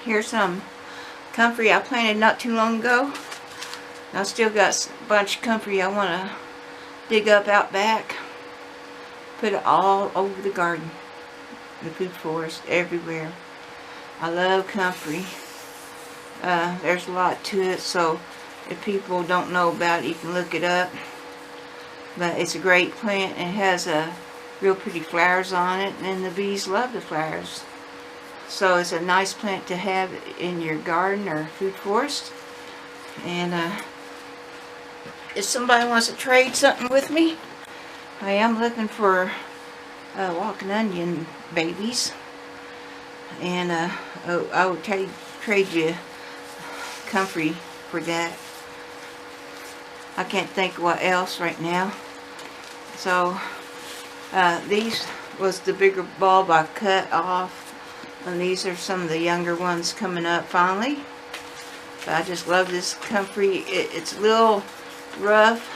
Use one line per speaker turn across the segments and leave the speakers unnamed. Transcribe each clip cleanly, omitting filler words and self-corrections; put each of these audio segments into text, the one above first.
here's some comfrey I planted not too long ago. I still got a bunch of comfrey I want to dig up out back. Put it all over the garden. The food forest, everywhere. I love comfrey. There's a lot to it, so if people don't know about it, you can look it up. But it's a great plant, and it has real pretty flowers on it, and the bees love the flowers. So it's a nice plant to have in your garden or food forest. And if somebody wants to trade something with me, I am looking for walking onion babies. And I would trade you comfrey for that. I can't think of what else right now. So these was the bigger bulb I cut off, and these are some of the younger ones coming up finally. But I just love this comfrey. It's a little rough.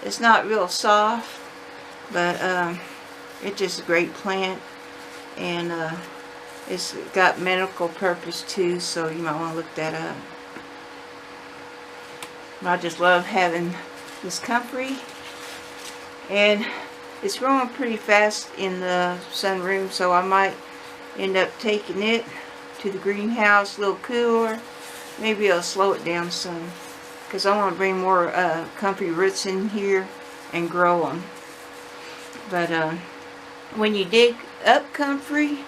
It's not real soft, but it's just a great plant, and it's got medical purpose too, so you might want to look that up. I just love having this comfrey, and it's growing pretty fast in the sunroom, so I might end up taking it to the greenhouse, a little cooler. Maybe I'll slow it down some, because I want to bring more comfrey roots in here and grow them. But when you dig up comfrey,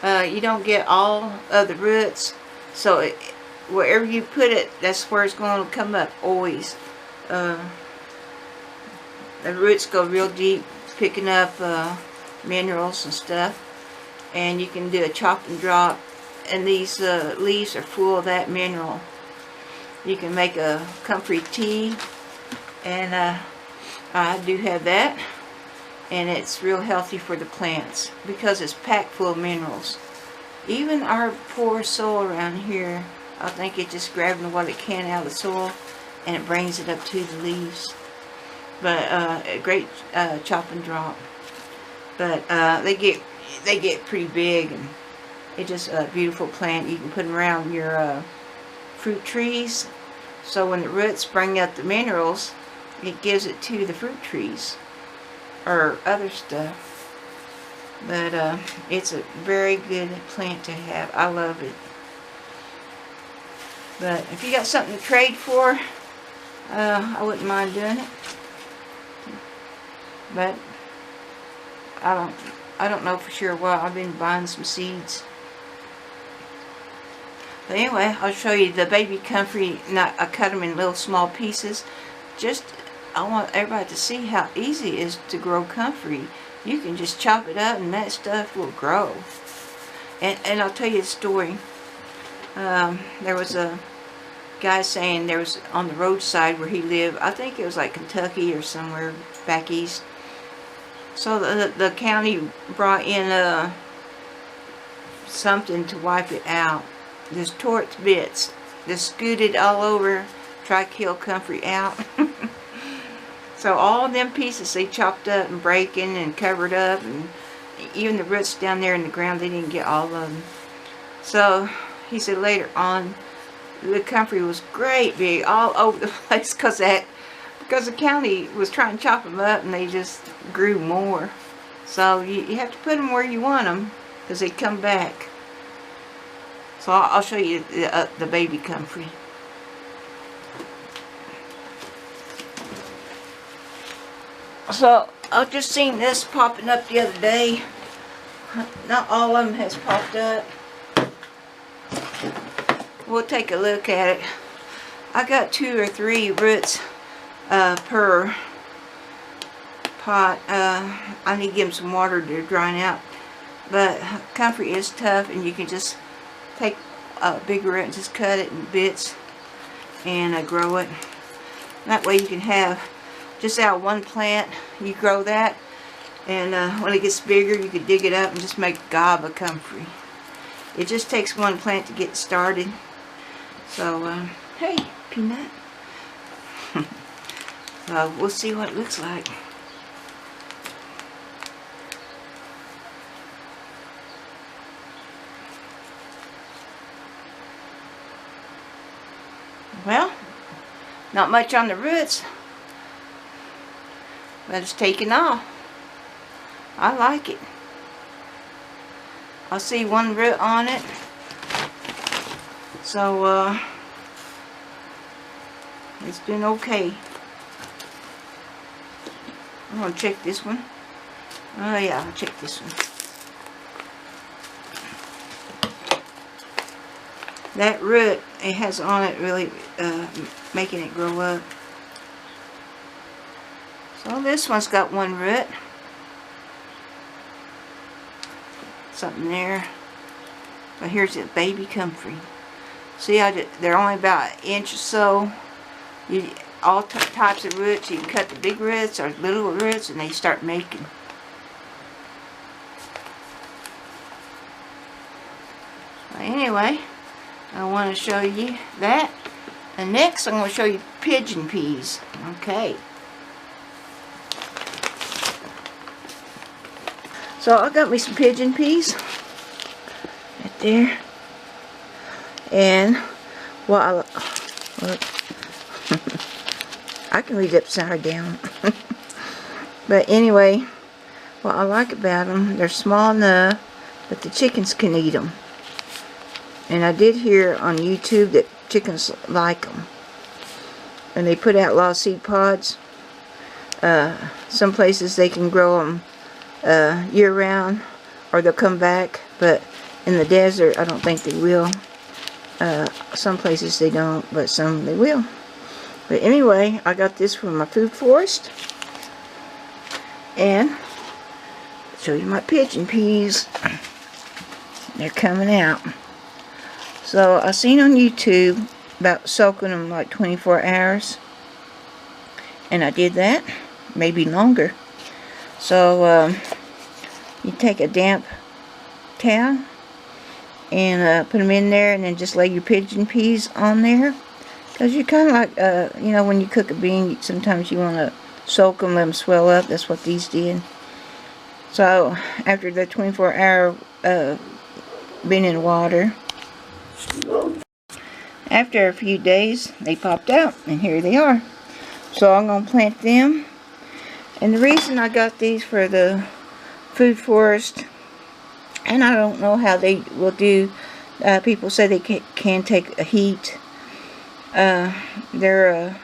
you don't get all of the roots, so wherever you put it, that's where it's going to come up always. The roots go real deep, picking up minerals and stuff, and you can do a chop and drop, and these leaves are full of that mineral. You can make a comfrey tea, and I do have that, and it's real healthy for the plants because it's packed full of minerals. Even our poor soil around here, I think it's just grabbing what it can out of the soil, and it brings it up to the leaves. But a great chop and drop. But they get pretty big, and it's just a beautiful plant. You can put them around your fruit trees, so when the roots bring out the minerals, it gives it to the fruit trees or other stuff. But it's a very good plant to have. I love it. But if you got something to trade for, I wouldn't mind doing it. But I don't know for sure what. I've been buying some seeds. But anyway, I'll show you the baby comfrey. I cut them in little small pieces. I want everybody to see how easy it is to grow comfrey. You can just chop it up and that stuff will grow. And I'll tell you a story. There was a guy saying there was on the roadside where he lived, I think it was like Kentucky or somewhere back east. So the county brought in something to wipe it out. Just tore it to bits. Just scooted all over, try to kill comfrey out. So all them pieces they chopped up and breaking and covered up, and even the roots down there in the ground, they didn't get all of them. So he said later on, the comfrey was great big all over the place because the county was trying to chop them up, and they just grew more. So you have to put them where you want them, because they come back. So I'll show you the baby comfrey. So I've just seen this popping up the other day. Not all of them has popped up. We'll take a look at it. I got 2 or 3 roots per pot. I need to give them some water. They're drying out. But comfrey is tough, and you can just take a big root and just cut it in bits and grow it. That way you can have just out of one plant, you grow that, and when it gets bigger, you can dig it up and just make a gob of comfrey. It just takes one plant to get started. So, hey, Peanut. We'll see what it looks like. Well, not much on the roots, but it's taking off. I like it. I see one root on it. So, it's been okay. I'm gonna check this one. Oh yeah, I'll check this one. That root, it has on it really making it grow up. So this one's got one root. Something there. But here's a baby comfrey. See, they're only about an inch or so. All types of roots. You can cut the big roots or little roots, and they start making. So anyway, I want to show you that. And next, I'm going to show you pigeon peas. Okay. So I got me some pigeon peas. Right there. And well, look. I can read upside down. But anyway, what I like about them, they're small enough that the chickens can eat them. And I did hear on YouTube that chickens like them. And they put out a lot of seed pods. Some places they can grow them year round, or they'll come back. But in the desert, I don't think they will. Some places they don't, but some they will. But anyway, I got this from my food forest. And I'll show you my pigeon peas. They're coming out. So I seen on YouTube about soaking them like 24 hours. And I did that, maybe longer. So you take a damp towel and put them in there, and then just lay your pigeon peas on there. Because you kind of like, you know, when you cook a bean, sometimes you want to soak them, let them swell up. That's what these did. So after the 24-hour being in water, after a few days, they popped out, and here they are. So I'm going to plant them. And the reason I got these for the food forest, and I don't know how they will do, people say they can take a heat. They're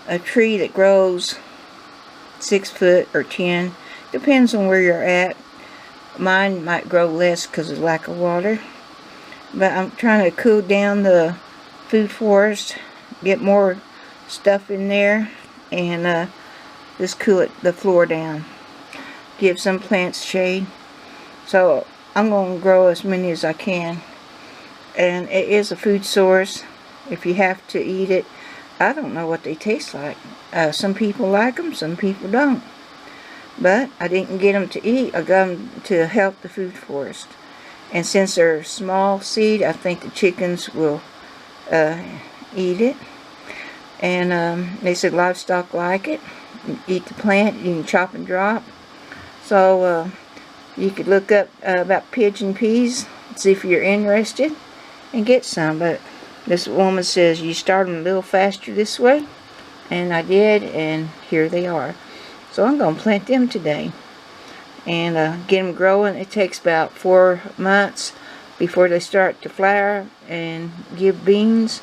a tree that grows 6 foot or 10. Depends on where you're at. Mine might grow less because of lack of water. But I'm trying to cool down the food forest, get more stuff in there, and just cool the floor down. Give some plants shade. So I'm going to grow as many as I can. And it is a food source. If you have to eat it, I don't know what they taste like. Some people like them, some people don't. But I didn't get them to eat. I got them to help the food forest. And since they're small seed, I think the chickens will eat it. And they said livestock like it. You eat the plant, you can chop and drop. So you could look up about pigeon peas, see if you're interested, and get some. But this woman says you start them a little faster this way. And I did, and here they are. So I'm going to plant them today. And get them growing. It takes about 4 months before they start to flower and give beans,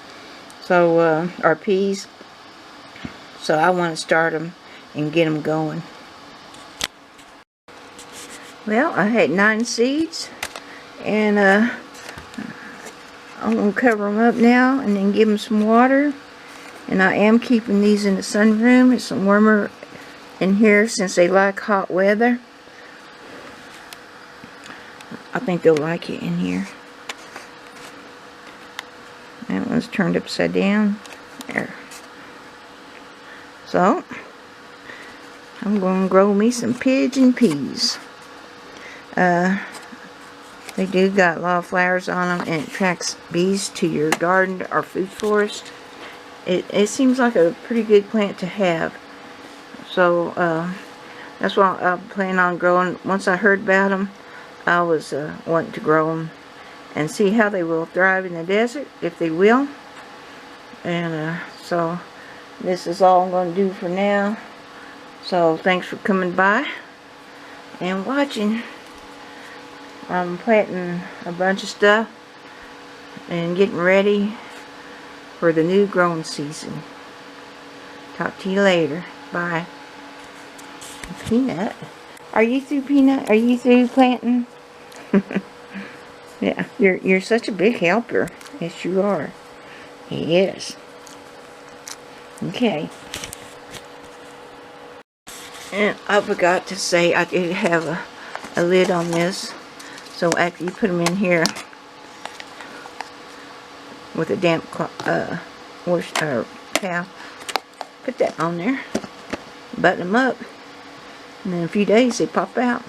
so or peas. So I want to start them and get them going. Well, I had 9 seeds, and I'm going to cover them up now and then give them some water. And I am keeping these in the sunroom. It's warmer in here since they like hot weather. I think they'll like it in here. That one's turned upside down. There. So, I'm going to grow me some pigeon peas. They do got a lot of flowers on them, and it attracts bees to your garden or food forest. It seems like a pretty good plant to have. So, that's what I plan on growing. Once I heard about them, I was wanting to grow them and see how they will thrive in the desert, if they will. And so this is all I'm going to do for now. So thanks for coming by and watching. I'm planting a bunch of stuff and getting ready for the new growing season. Talk to you later. Bye. Peanut? Are you through, Peanut? Are you through planting? Yeah, you're such a big helper. Yes, you are. Yes. Okay. And I forgot to say I did have a lid on this. So after you put them in here with a damp towel, put that on there, button them up, and in a few days they pop out.